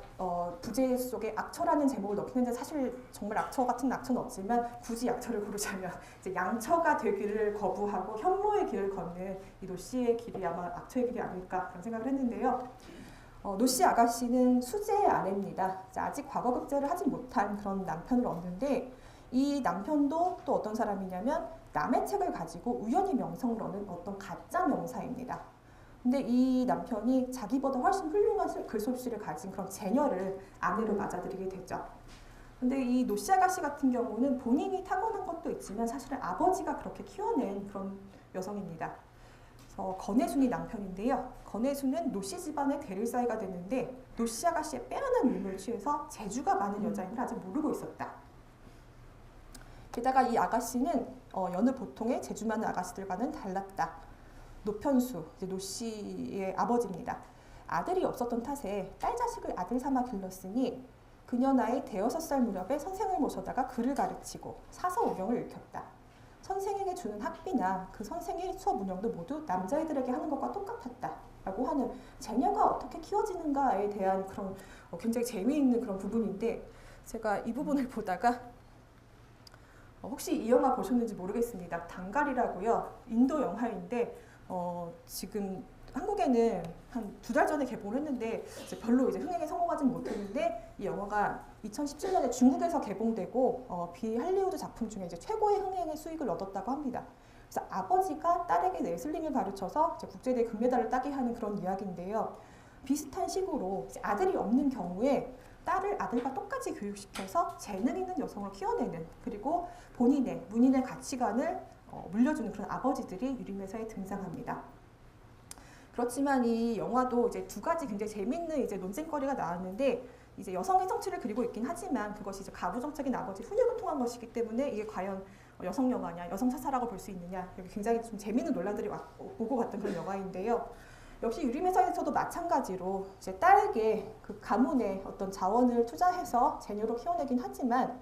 부제 속에 악처라는 제목을 넣긴 했는데 사실 정말 악처 같은 악처는 없지만 굳이 악처를 고르자면 이제 양처가 되기를 거부하고 현모의 길을 걷는 이 노씨의 길이 아마 악처의 길이 아닐까 그런 생각을 했는데요. 노씨 아가씨는 수제의 아내입니다. 아직 과거급제를 하지 못한 그런 남편을 얻는데 이 남편도 또 어떤 사람이냐면 남의 책을 가지고 우연히 명성을 얻는 어떤 가짜 명사입니다. 근데 이 남편이 자기보다 훨씬 훌륭한 글솜씨를 가진 그런 제녀를 아내로 맞아들이게 되죠. 근데 이 노씨 아가씨 같은 경우는 본인이 타고난 것도 있지만 사실은 아버지가 그렇게 키워낸 그런 여성입니다. 그래서 건혜순이 남편인데요. 건혜순은 노씨 집안의 대릴사이가 됐는데 노씨 아가씨의 빼어난 유물을 취해서 재주가 많은 여자임을 아직 모르고 있었다. 게다가 이 아가씨는 여느 보통의 재주 많은 아가씨들과는 달랐다. 노편수, 이제 노 씨의 아버지입니다. 아들이 없었던 탓에 딸 자식을 아들 삼아 길렀으니 그녀 나이 대여섯 살 무렵에 선생을 모셔다가 글을 가르치고 사서오경을 읽혔다. 선생에게 주는 학비나 그 선생의 수업 운영도 모두 남자애들에게 하는 것과 똑같았다. 라고 하는 자녀가 어떻게 키워지는가에 대한 그런 굉장히 재미있는 그런 부분인데 제가 이 부분을 보다가 혹시 이 영화 보셨는지 모르겠습니다. 단갈이라고요. 인도 영화인데 지금 한국에는 한 2달 전에 개봉을 했는데 별로 이제 흥행에 성공하지는 못했는데 이 영화가 2017년에 중국에서 개봉되고 비할리우드 작품 중에 이제 최고의 흥행의 수익을 얻었다고 합니다. 그래서 아버지가 딸에게 레슬링을 가르쳐서 이제 국제대회 금메달을 따게 하는 그런 이야기인데요. 비슷한 식으로 이제 아들이 없는 경우에 딸을 아들과 똑같이 교육시켜서 재능 있는 여성을 키워내는 그리고 본인의 문인의 가치관을 물려주는 그런 아버지들이 유림회사에 등장합니다. 그렇지만 이 영화도 이제 두 가지 굉장히 재미있는 이제 논쟁거리가 나왔는데 이제 여성의 성취를 그리고 있긴 하지만 그것이 이제 가부정적인 아버지 훈육을 통한 것이기 때문에 이게 과연 여성 영화냐, 여성 사사라고 볼 수 있느냐 여기 굉장히 좀 재미있는 논란들이 오고 갔던 그런 영화인데요. 역시 유림회사에서도 마찬가지로 이제 딸에게 그 가문의 어떤 자원을 투자해서 자녀로 키워내긴 하지만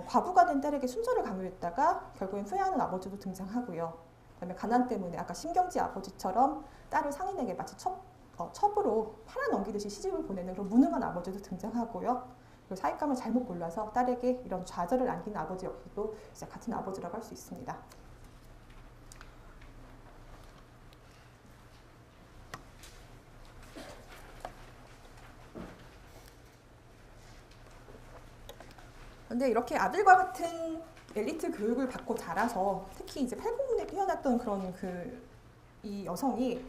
과부가 된 딸에게 순서를 강요했다가 결국엔 후회하는 아버지도 등장하고요. 그다음에 가난 때문에 아까 신경지 아버지처럼 딸을 상인에게 마치 첩으로 팔아넘기듯이 시집을 보내는 그런 무능한 아버지도 등장하고요. 그리고 사익감을 잘못 골라서 딸에게 이런 좌절을 안기는 아버지 역시도 이제 같은 아버지라고 할 수 있습니다. 근데 이렇게 아들과 같은 엘리트 교육을 받고 자라서 특히 이제 팔공문에 뛰어났던 그런 이 여성이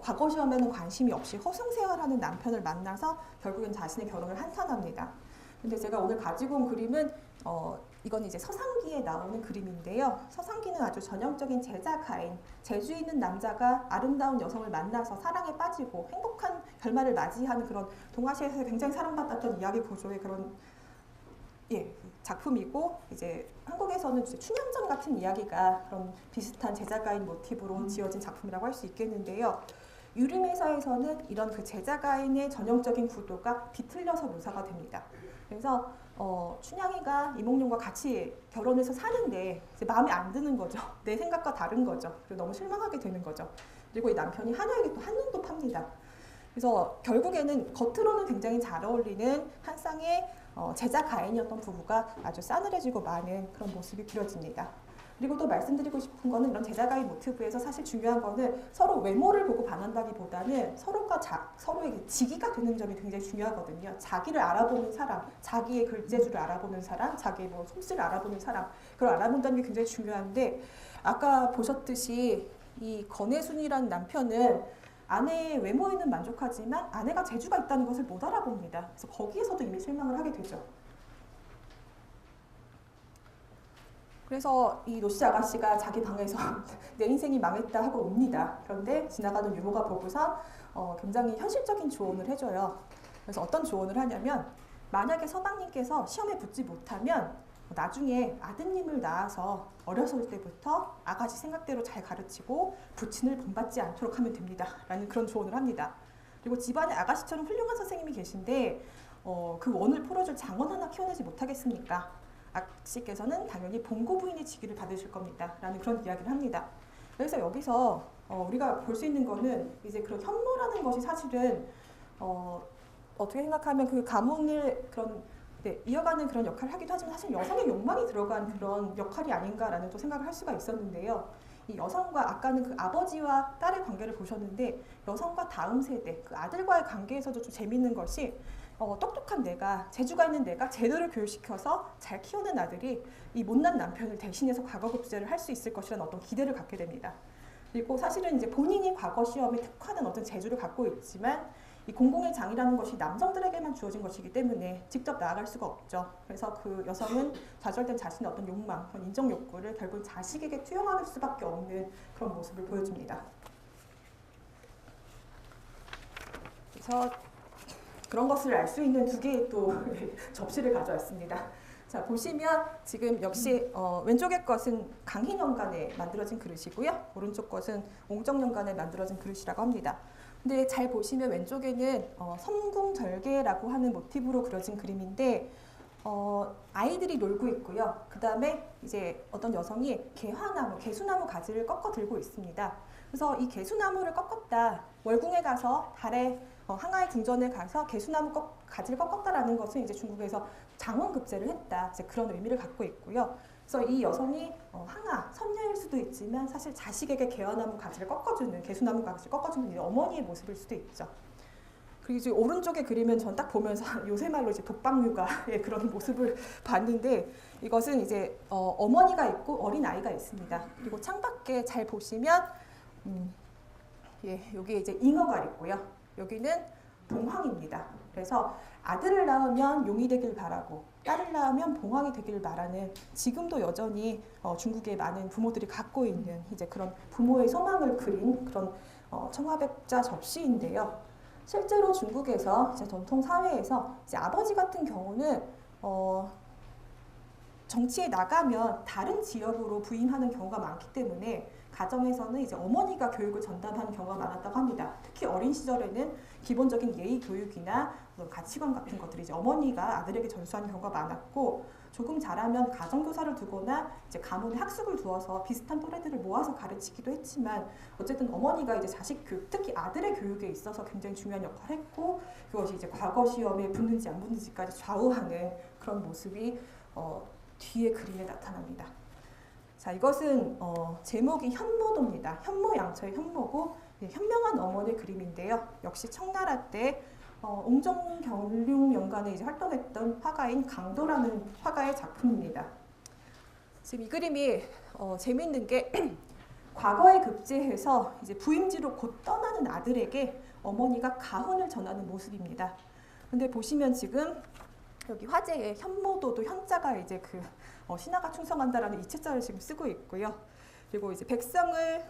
과거 시험에는 관심이 없이 허송세월하는 남편을 만나서 결국엔 자신의 결혼을 한탄합니다. 근데 제가 오늘 가지고 온 그림은 이건 이제 서상기에 나오는 그림인데요. 서상기는 아주 전형적인 제자가인, 재주 있는 남자가 아름다운 여성을 만나서 사랑에 빠지고 행복한 결말을 맞이하는 그런 동아시아에서 굉장히 사랑받았던 이야기 구조의 그런 작품이고 이제 한국에서는 이제 춘향전 같은 이야기가 그런 비슷한 제자가인 모티브로 지어진 작품이라고 할 수 있겠는데요. 유림회사에서는 이런 그 제자가인의 전형적인 구도가 비틀려서 묘사가 됩니다. 그래서 춘향이가 이몽룡과 같이 결혼해서 사는데 이제 마음에 안 드는 거죠. 내 생각과 다른 거죠. 그리고 너무 실망하게 되는 거죠. 그리고 이 남편이 하녀에게 또 한눈도 팝니다. 그래서 결국에는 겉으로는 굉장히 잘 어울리는 한 쌍의 제자 가인이었던 부부가 아주 싸늘해지고 많은 그런 모습이 그려집니다. 그리고 또 말씀드리고 싶은 거는 이런 제자 가인 모티브에서 사실 중요한 거는 서로 외모를 보고 반한다기보다는 서로에게 직이가 되는 점이 굉장히 중요하거든요. 자기를 알아보는 사람, 자기의 글재주를 알아보는 사람, 자기의 뭐 솜씨를 알아보는 사람, 그걸 알아본다는 게 굉장히 중요한데 아까 보셨듯이 이 건혜순이라는 남편은 아내의 외모에는 만족하지만 아내가 재주가 있다는 것을 못 알아봅니다. 그래서 거기에서도 이미 실망을 하게 되죠. 그래서 이 노씨 아가씨가 자기 방에서 내 인생이 망했다 하고 옵니다. 그런데 지나가는 유모가 보고서 굉장히 현실적인 조언을 해줘요. 그래서 어떤 조언을 하냐면 만약에 서방님께서 시험에 붙지 못하면 나중에 아드님을 낳아서 어렸을 때부터 아가씨 생각대로 잘 가르치고 부친을 본받지 않도록 하면 됩니다. 라는 그런 조언을 합니다. 그리고 집안에 아가씨처럼 훌륭한 선생님이 계신데 그 원을 풀어줄 장원 하나 키워내지 못하겠습니까? 아씨께서는 당연히 봉고부인의 직위를 받으실 겁니다. 라는 그런 이야기를 합니다. 그래서 여기서 우리가 볼 수 있는 거는 이제 그런 현모라는 것이 사실은 어떻게 생각하면 그 가문을 이어가는 그런 역할을 하기도 하지만 사실 여성의 욕망이 들어간 그런 역할이 아닌가라는 또 생각을 할 수가 있었는데요. 이 여성과 아까는 그 아버지와 딸의 관계를 보셨는데 여성과 다음 세대, 그 아들과의 관계에서도 좀 재밌는 것이 똑똑한 내가, 재주가 있는 내가 제대로 교육시켜서 잘 키우는 아들이 이 못난 남편을 대신해서 과거 급제를 할 수 있을 것이라는 어떤 기대를 갖게 됩니다. 그리고 사실은 이제 본인이 과거 시험에 특화된 어떤 재주를 갖고 있지만 이 공공의 장이라는 것이 남성들에게만 주어진 것이기 때문에 직접 나아갈 수가 없죠. 그래서 그 여성은 좌절된 자신의 어떤 욕망, 그런 인정 욕구를 결국 자식에게 투영할 수밖에 없는 그런 모습을 보여줍니다. 그래서 그런 것을 알 수 있는 두 개의 또 접시를 가져왔습니다. 자, 보시면 지금 역시 왼쪽의 것은 강희년간에 만들어진 그릇이고요. 오른쪽 것은 옹정년간에 만들어진 그릇이라고 합니다. 근데 잘 보시면 왼쪽에는 섬궁절개라고 하는 모티브로 그려진 그림인데 아이들이 놀고 있고요. 그 다음에 이제 어떤 여성이 개화나무, 개수나무 가지를 꺾어 들고 있습니다. 그래서 이 개수나무를 꺾었다. 월궁에 가서 달에 항하의 궁전에 가서 개수나무 가지를 꺾었다라는 것은 이제 중국에서 장원급제를 했다. 이제 그런 의미를 갖고 있고요. 그래서 이 여성이 항하, 선녀일 수도 있지만 사실 자식에게 개화나무 가지를 꺾어주는, 개수나무 가지를 꺾어주는 어머니의 모습일 수도 있죠. 그리고 이제 오른쪽에 그림은 전 딱 보면서 요새 말로 이제 독박육아의 그런 모습을 봤는데 이것은 이제 어머니가 있고 어린 아이가 있습니다. 그리고 창밖에 잘 보시면 여기 이제 잉어가 있고요. 여기는 봉황입니다. 그래서 아들을 낳으면 용이 되길 바라고 딸을 낳으면 봉황이 되길 바라는 지금도 여전히 중국의 많은 부모들이 갖고 있는 이제 그런 부모의 소망을 그린 그런 청화백자 접시인데요. 실제로 중국에서 이제 전통 사회에서 이제 아버지 같은 경우는 정치에 나가면 다른 지역으로 부임하는 경우가 많기 때문에 가정에서는 이제 어머니가 교육을 전담하는 경우가 많았다고 합니다. 특히 어린 시절에는 기본적인 예의 교육이나 가치관 같은 것들이 이제 어머니가 아들에게 전수하는 경우가 많았고 조금 자라면 가정교사를 두거나 이제 가문에 학습을 두어서 비슷한 또래들을 모아서 가르치기도 했지만 어쨌든 어머니가 이제 자식 교육, 특히 아들의 교육에 있어서 굉장히 중요한 역할을 했고 그것이 이제 과거 시험에 붙는지 안 붙는지까지 좌우하는 그런 모습이 뒤에 그림에 나타납니다. 자, 이것은 제목이 현모도입니다. 현모양처의 현모고 현명한 어머니의 그림인데요. 역시 청나라 때 옹정경륜연간에 이제 활동했던 화가인 강도라는 화가의 작품입니다. 지금 이 그림이 재미있는 게 과거에 급제해서 이제 부임지로 곧 떠나는 아들에게 어머니가 가훈을 전하는 모습입니다. 근데 보시면 지금 여기 화제에 현모도도 현자가 이제 신하가 충성한다라는 이체자를 지금 쓰고 있고요. 그리고 이제 백성을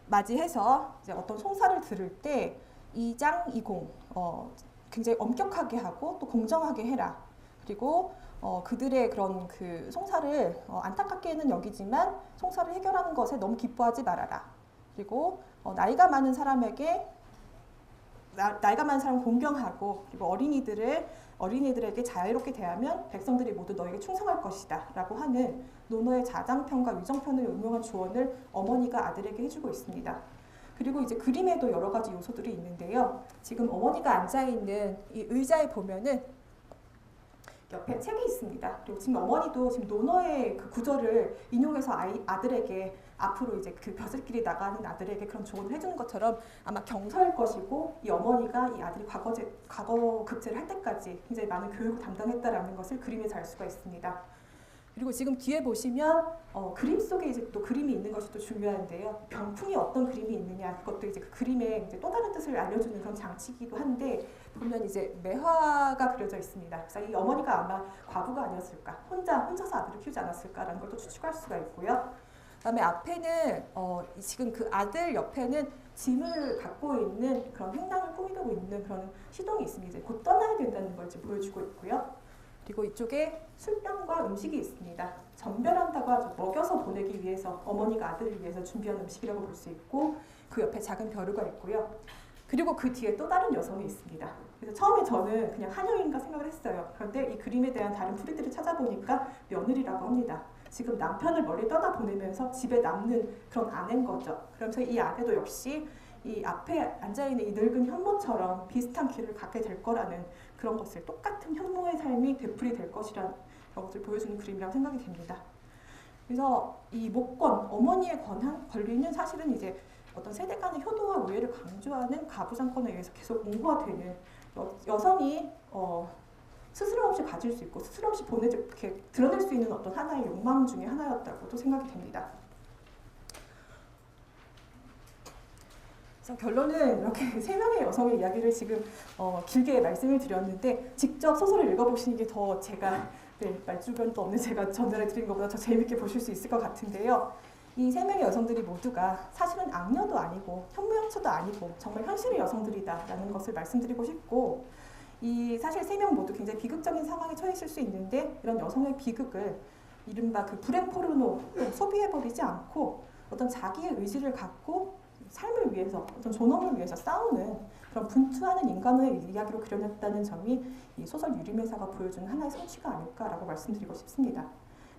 맞이해서 이제 어떤 송사를 들을 때 이장이공 굉장히 엄격하게 하고 또 공정하게 해라. 그리고 그들의 그런 그 송사를 안타깝게는 여기지만 송사를 해결하는 것에 너무 기뻐하지 말아라. 그리고 나이가 많은 사람에게 나이가 많은 사람을 공경하고 그리고 어린이들에게 자유롭게 대하면 백성들이 모두 너에게 충성할 것이다 라고 하는 논어의 자장편과 위정편을 응용한 조언을 어머니가 아들에게 해주고 있습니다. 그리고 이제 그림에도 여러 가지 요소들이 있는데요. 지금 어머니가 앉아있는 이 의자에 보면은 옆에 책이 있습니다. 그리고 지금 어머니도 지금 논어의 그 구절을 인용해서 아들에게 앞으로 이제 그 벼슬길이 나가는 아들에게 그런 조언을 해주는 것처럼 아마 경서일 것이고 이 어머니가 이 아들이 과거 급제를 할 때까지 굉장히 많은 교육을 담당했다라는 것을 그림에 잘 수가 있습니다. 그리고 지금 뒤에 보시면 그림 속에 이제 또 그림이 있는 것이 또 중요한데요. 병풍이 어떤 그림이 있느냐 그것도 이제 그 그림의 이제 또 다른 뜻을 알려주는 그런 장치이기도 한데 보면 이제 매화가 그려져 있습니다. 그래서 이 어머니가 아마 과부가 아니었을까, 혼자서 아들을 키우지 않았을까라는 걸 또 추측할 수가 있고요. 그다음에 앞에는 지금 그 아들 옆에는 짐을 갖고 있는 그런 행랑을 꾸미고 있는 그런 시동이 있습니다. 이제 곧 떠나야 된다는 걸 지금 보여주고 있고요. 그리고 이쪽에 술병과 음식이 있습니다. 전별한다고 하죠. 먹여서 보내기 위해서 어머니가 아들을 위해서 준비한 음식이라고 볼 수 있고 그 옆에 작은 벼루가 있고요. 그리고 그 뒤에 또 다른 여성이 있습니다. 그래서 처음에 저는 그냥 한여인가 생각을 했어요. 그런데 이 그림에 대한 다른 풀이들을 찾아보니까 며느리라고 합니다. 지금 남편을 멀리 떠나보내면서 집에 남는 그런 아내인 거죠. 그러면서 이 아내도 역시 이 앞에 앉아있는 이 늙은 현모처럼 비슷한 길을 갖게 될 거라는 그런 것을 똑같은 현모의 삶이 되풀이 될 것이라는 것을 보여주는 그림이라고 생각이 됩니다. 그래서 이 목권, 어머니의 권리는 사실은 이제 어떤 세대 간의 효도와 우애를 강조하는 가부장권에 의해서 계속 옹호가 되는 여성이 스스럼 없이 가질 수 있고 스스럼 없이 이렇게 드러낼 수 있는 어떤 하나의 욕망 중에 하나였다고도 생각이 됩니다. 그래서 결론은 이렇게 세 명의 여성의 이야기를 지금 길게 말씀을 드렸는데 직접 소설을 읽어보시는 게 더 제가 말주변도 없는 제가 전달해 드린 것보다 더 재밌게 보실 수 있을 것 같은데요. 이 세 명의 여성들이 모두가 사실은 악녀도 아니고 현모양처도 아니고 정말 현실의 여성들이다라는 것을 말씀드리고 싶고 이 사실 세 명 모두 굉장히 비극적인 상황에 처해 있을 수 있는데 이런 여성의 비극을 이른바 그 불행 포르노 소비해버리지 않고 어떤 자기의 의지를 갖고 삶을 위해서 어떤 존엄을 위해서 싸우는 그런 분투하는 인간의 이야기로 그려냈다는 점이 이 소설 유림의사가 보여주는 하나의 성취가 아닐까라고 말씀드리고 싶습니다.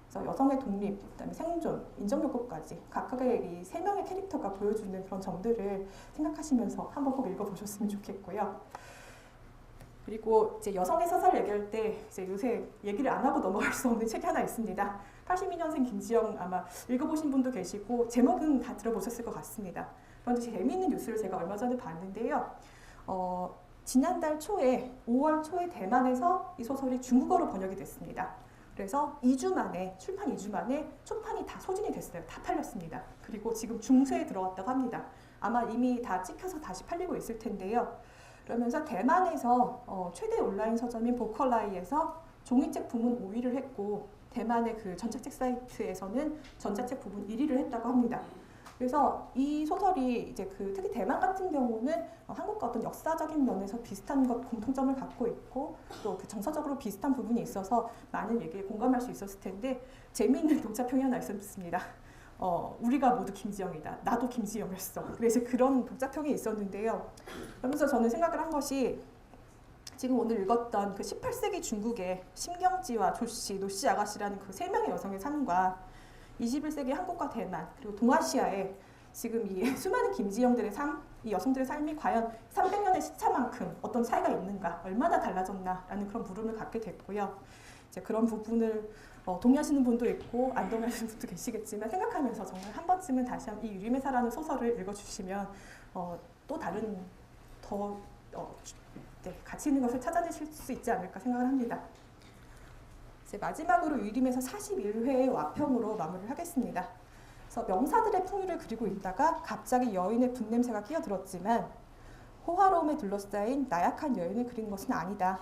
그래서 여성의 독립, 그다음에 생존, 인정 욕구까지 각각의 이 세 명의 캐릭터가 보여주는 그런 점들을 생각하시면서 한번 꼭 읽어보셨으면 좋겠고요. 그리고 이제 여성의 서사를 얘기할 때 이제 요새 얘기를 안 하고 넘어갈 수 없는 책이 하나 있습니다. 82년생 김지영 아마 읽어보신 분도 계시고 제목은 다 들어보셨을 것 같습니다. 그런데 재미있는 뉴스를 제가 얼마 전에 봤는데요. 지난달 초에 5월 초에 대만에서 이 소설이 중국어로 번역이 됐습니다. 그래서 2주 만에 출판 2주 만에 초판이 다 소진이 됐어요. 다 팔렸습니다. 그리고 지금 중세에 들어갔다고 합니다. 아마 이미 다 찍혀서 다시 팔리고 있을 텐데요. 그러면서 대만에서 최대 온라인 서점인 보컬라이에서 종이책 부문 5위를 했고 대만의 그 전자책 사이트에서는 전자책 부문 1위를 했다고 합니다. 그래서 이 소설이 이제 그 특히 대만 같은 경우는 한국과 어떤 역사적인 면에서 비슷한 것 공통점을 갖고 있고 또 그 정서적으로 비슷한 부분이 있어서 많은 얘기에 공감할 수 있었을 텐데 재미있는 독자평이 하나 있었습니다. 우리가 모두 김지영이다. 나도 김지영이었어. 그래서 그런 독자평이 있었는데요. 그러면서 저는 생각을 한 것이 지금 오늘 읽었던 그 18세기 중국의 심경지와 조씨, 노씨 아가씨라는 그 세 명의 여성의 삶과 21세기 한국과 대만 그리고 동아시아의 지금 이 수많은 김지영들의 삶, 이 여성들의 삶이 과연 300년의 시차만큼 어떤 차이가 있는가, 얼마나 달라졌나라는 그런 물음을 갖게 됐고요. 이제 그런 부분을 동의하시는 분도 있고 안 동의하시는 분도 계시겠지만 생각하면서 정말 한 번쯤은 다시 한번 이 유림의사라는 소설을 읽어주시면 또 다른 더 가치 있는 것을 찾아내실 수 있지 않을까 생각을 합니다. 이제 마지막으로 유림에서 41회의 와평으로 마무리를 하겠습니다. 그래서 명사들의 풍류를 그리고 있다가 갑자기 여인의 분냄새가 끼어들었지만 호화로움에 둘러싸인 나약한 여인을 그린 것은 아니다.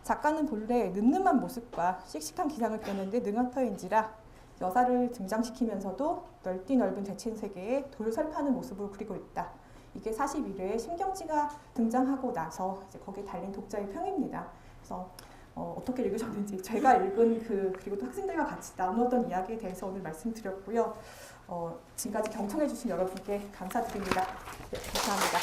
작가는 본래 늠름한 모습과 씩씩한 기상을 떼는데 능한 터인지라 여사를 등장시키면서도 넓디 넓은 대천 세계에 돌설파는 모습으로 그리고 있다. 이게 41회에 심경지가 등장하고 나서 이제 거기에 달린 독자의 평입니다. 그래서 어떻게 읽으셨는지 제가 읽은 그리고 또 학생들과 같이 나누었던 이야기에 대해서 오늘 말씀드렸고요. 지금까지 경청해 주신 여러분께 감사드립니다. 네, 감사합니다.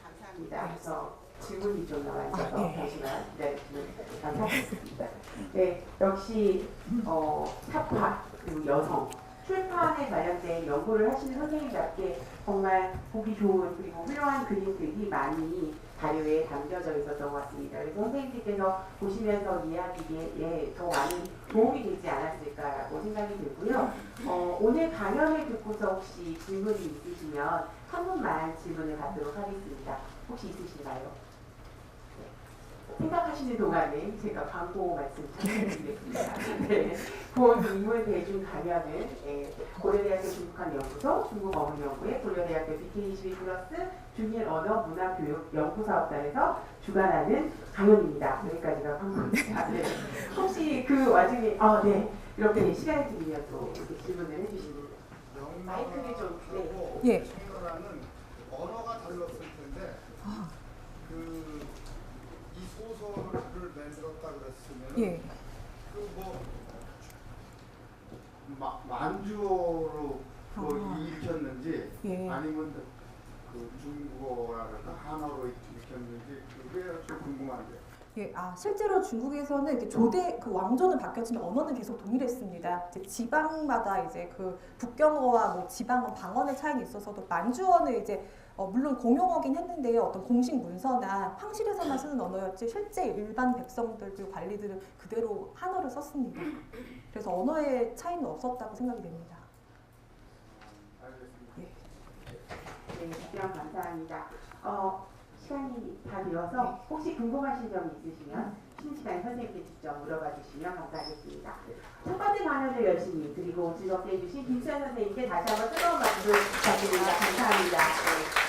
감사합니다. 그래서 질문이 좀 나와 있어서 잠시만 기다려주시면 감사하겠습니다. 네, 역시 타파 그리고 여성 출판에 관련된 연구를 하시는 선생님답게 정말 보기 좋은 그리고 훌륭한 그림들이 많이 자료에 담겨져 있었던 것 같습니다. 그래서 선생님께서 보시면서 이야기에 더 많은 도움이 되지 않았을까라고 생각이 들고요. 오늘 강연을 듣고서 혹시 질문이 있으시면 한 분만 질문을 받도록 하겠습니다. 혹시 있으신가요? 생각하시는 동안에 제가 광고 말씀 드리겠습니다. 네, 본 인문 대중 강연은 고려대학교 중국학연구소, 중국어문연구회, 고려대학교 BK21 플러스 중일 언어 문화교육 연구사업단에서 주관하는 강연입니다. 여기까지가 광고입니다. 네. 혹시 그 와중에 네, 이렇게 시간을 드리면 또 이렇게 질문을 해주시면 마이크를 좀 예. 청가라는 언어가 달랐을 텐데 이 소설을 만들었다 그랬으면 예. 만주어로 읽혔는지 예. 아니면 중국어라든가 한어로 읽혔는지 그게 좀 궁금한데. 예, 실제로 중국에서는 이렇게 조대 그 왕조는 바뀌었지만 언어는 계속 동일했습니다. 이제 지방마다 이제 그 북경어와 뭐 지방어, 방언의 차이는 있어서도 만주어는 이제 물론 공용어긴 했는데요. 어떤 공식 문서나 황실에서만 쓰는 언어였지 실제 일반 백성들 그리고 관리들은 그대로 한어를 썼습니다. 그래서 언어의 차이는 없었다고 생각이 됩니다. 알겠습니다. 네, 답변 감사합니다. 시간이 다 되어서 혹시 궁금하신 점이 있으시면 쉬는 시간에 선생님께 직접 물어봐 주시면 감사하겠습니다. 첫 번째 강연을 열심히 그리고 즐겁게 해주신 김수현 선생님께 다시 한번 뜨거운 박수 부탁드립니다. 감사합니다. 네.